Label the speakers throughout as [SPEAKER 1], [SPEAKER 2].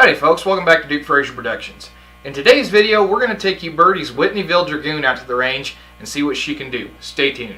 [SPEAKER 1] Alrighty folks, welcome back to Duke Frazier Productions. In today's video, we're going to take Uberti's Whitneyville Dragoon out to the range and see what she can do. Stay tuned.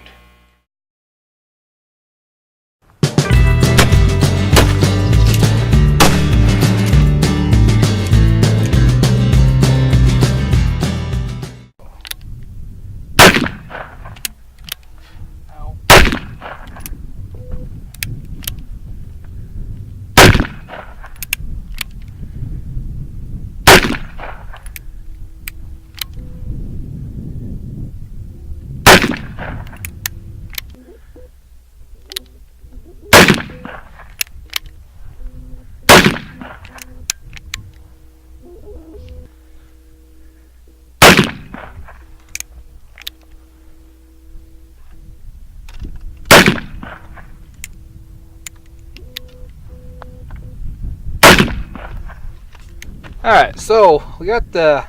[SPEAKER 1] Alright, so we got the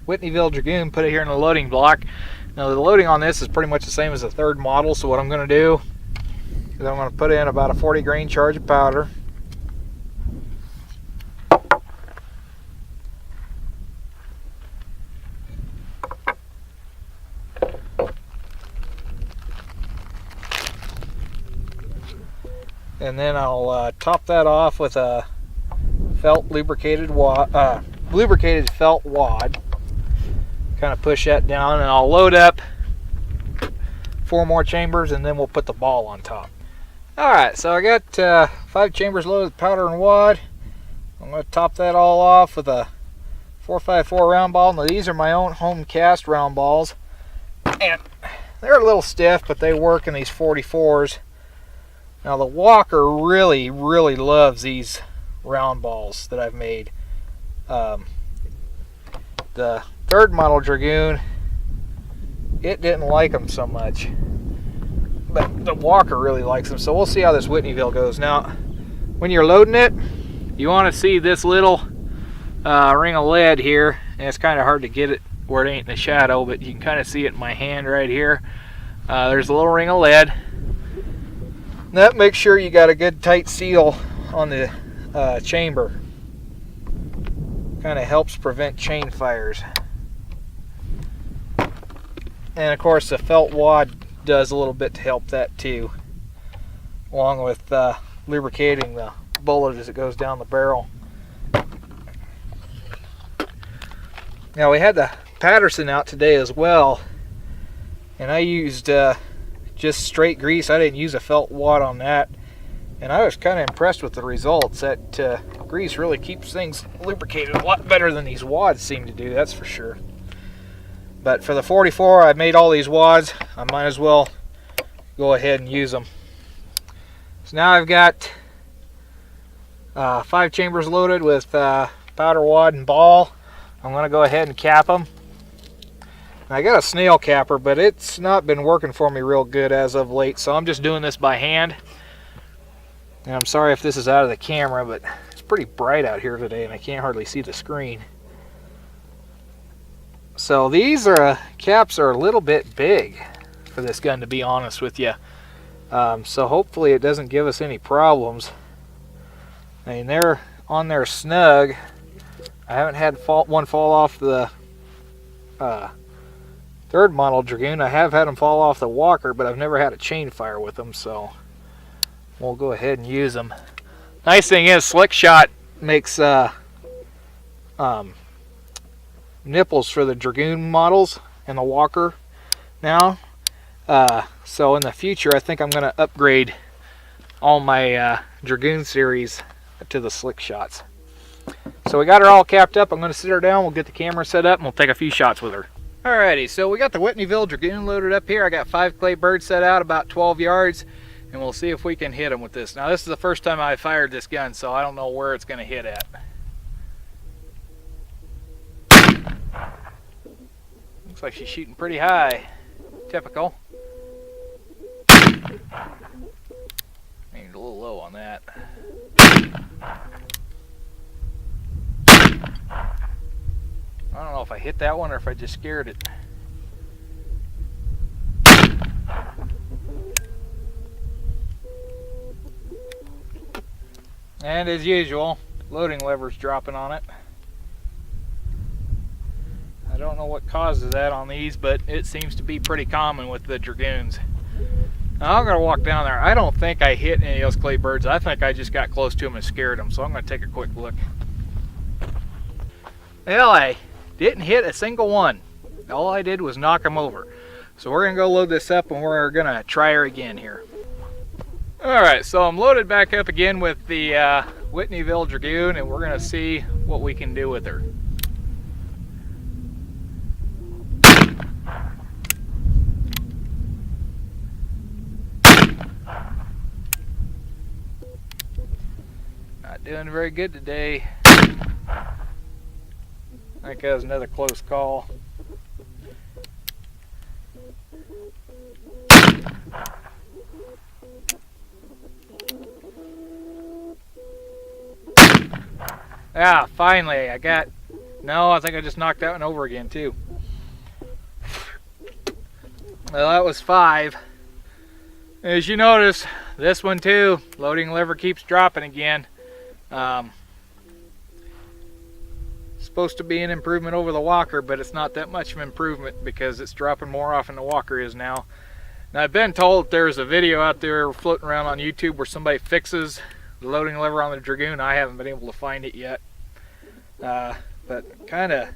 [SPEAKER 1] Whitneyville Dragoon put it here in the loading block. Now the loading on this is pretty much the same as the third model, so what I'm going to do is I'm going to put in about a 40 grain charge of powder. And then I'll top that off with a felt lubricated felt wad. Kind of push that down, and I'll load up 4 more chambers, and then we'll put the ball on top. Alright, so I got 5 chambers loaded with powder and wad. I'm going to top that all off with a 4.54 round ball. Now these are my own home cast round balls, and they're a little stiff, but they work in these 44s. Now the Walker really loves these round balls that I've made. The third model Dragoon, it didn't like them so much, but the Walker really likes them, so we'll see how this Whitneyville goes. Now when you're loading it, you want to see this little ring of lead here, and it's kind of hard to get it where it ain't in the shadow, but you can kind of see it in my hand right here. There's a little ring of lead. That makes sure you got a good tight seal on the chamber. Kind of helps prevent chain fires. And of course the felt wad does a little bit to help that too, along with lubricating the bullet as it goes down the barrel. Now we had the Patterson out today as well, and I used just straight grease. I didn't use a felt wad on that, and I was kind of impressed with the results. That grease really keeps things lubricated a lot better than these wads seem to do, that's for sure. But for the 44, I made all these wads. I might as well go ahead and use them. So now I've got 5 chambers loaded with powder wad and ball. I'm going to go ahead and cap them. I got a snail capper, but it's not been working for me real good as of late, so I'm just doing this by hand. And I'm sorry if this is out of the camera, but it's pretty bright out here today and I can't hardly see the screen. So these caps are a little bit big for this gun, to be honest with you. So hopefully it doesn't give us any problems. I mean, they're on there snug. I haven't had one fall off the third model Dragoon. I have had them fall off the Walker, but I've never had a chain fire with them, so we'll go ahead and use them. Nice thing is, Slick Shot makes nipples for the Dragoon models and the Walker now. So in the future, I think I'm going to upgrade all my Dragoon series to the Slick Shots. So we got her all capped up. I'm going to sit her down. We'll get the camera set up and we'll take a few shots with her. Alrighty, so we got the Whitneyville Dragoon loaded up here. I got 5 clay birds set out about 12 yards, and we'll see if we can hit them with this. Now this is the first time I fired this gun, so I don't know where it's going to hit at. Looks like she's shooting pretty high. Typical. Maybe a little low on that. I don't know if I hit that one or if I just scared it. And as usual, loading lever's dropping on it. I don't know what causes that on these, but it seems to be pretty common with the Dragoons. Now I'm going to walk down there. I don't think I hit any of those clay birds. I think I just got close to them and scared them, so I'm going to take a quick look. Well, I didn't hit a single one. All I did was knock them over. So we're going to go load this up and we're going to try her again here. Alright, so I'm loaded back up again with the Whitneyville Dragoon, and we're going to see what we can do with her. Not doing very good today. I think that was another close call. Ah, finally, I got... No, I think I just knocked that one over again, too. Well, that was 5. As you notice, this one, too, loading lever keeps dropping again. Supposed to be an improvement over the walker, but it's not that much of an improvement because it's dropping more often than the walker is now. Now, I've been told there's a video out there floating around on YouTube where somebody fixes the loading lever on the Dragoon. I haven't been able to find it yet, but kind of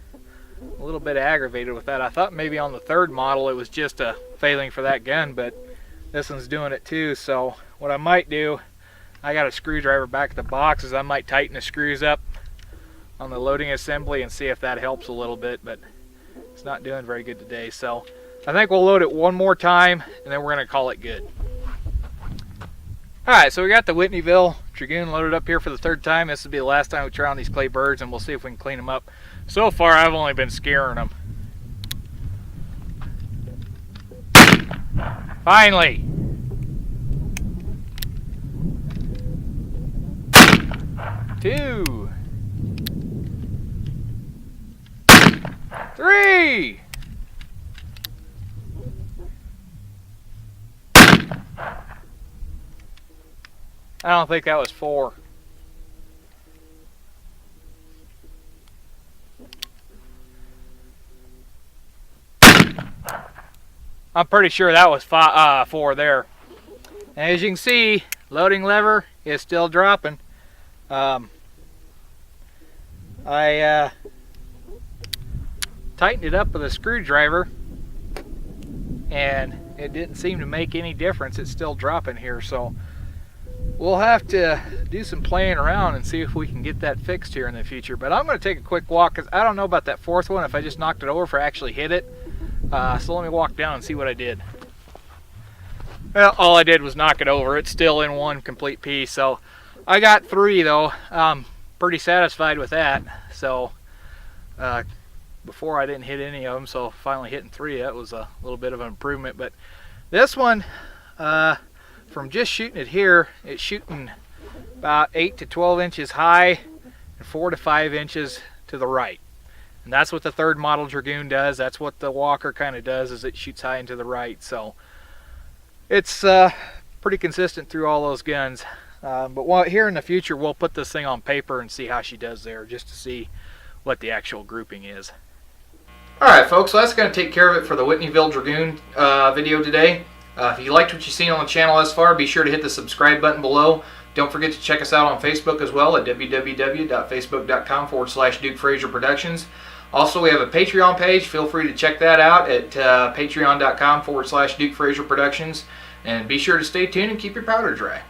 [SPEAKER 1] a little bit aggravated with that. I thought maybe on the 3rd model it was just a failing for that gun, but this one's doing it too. So what I might do, I got a screwdriver back at the box, is I might tighten the screws up on the loading assembly and see if that helps a little bit, but it's not doing very good today. So I think we'll load it one more time and then we're going to call it good. Alright, so we got the Whitneyville Dragoon loaded up here for the 3rd time. This will be the last time we try on these clay birds, and we'll see if we can clean them up. So far, I've only been scaring them. Finally! Two! 3! I don't think that was 4. I'm pretty sure that was 4 there. And as you can see, loading lever is still dropping. I tightened it up with a screwdriver and it didn't seem to make any difference. It's still dropping here, so we'll have to do some playing around and see if we can get that fixed here in the future. But I'm going to take a quick walk because I don't know about that 4th one, if I just knocked it over, if I actually hit it. So let me walk down and see what I did. Well, all I did was knock it over. It's still in one complete piece. So I got 3 though. Pretty satisfied with that. So before I didn't hit any of them, so finally hitting 3, that was a little bit of an improvement. But this one, from just shooting it here, it's shooting about 8 to 12 inches high and 4 to 5 inches to the right. And that's what the 3rd model Dragoon does. That's what the walker kind of does, is it shoots high and to the right. So it's pretty consistent through all those guns. But here in the future, we'll put this thing on paper and see how she does there, just to see what the actual grouping is. Alright folks, so that's going to take care of it for the Whitneyville Dragoon video today. If you liked what you've seen on the channel thus far, be sure to hit the subscribe button below. Don't forget to check us out on Facebook as well at www.facebook.com/Duke Frazier Productions. Also, we have a Patreon page. Feel free to check that out at patreon.com/Duke Frazier Productions. And be sure to stay tuned and keep your powder dry.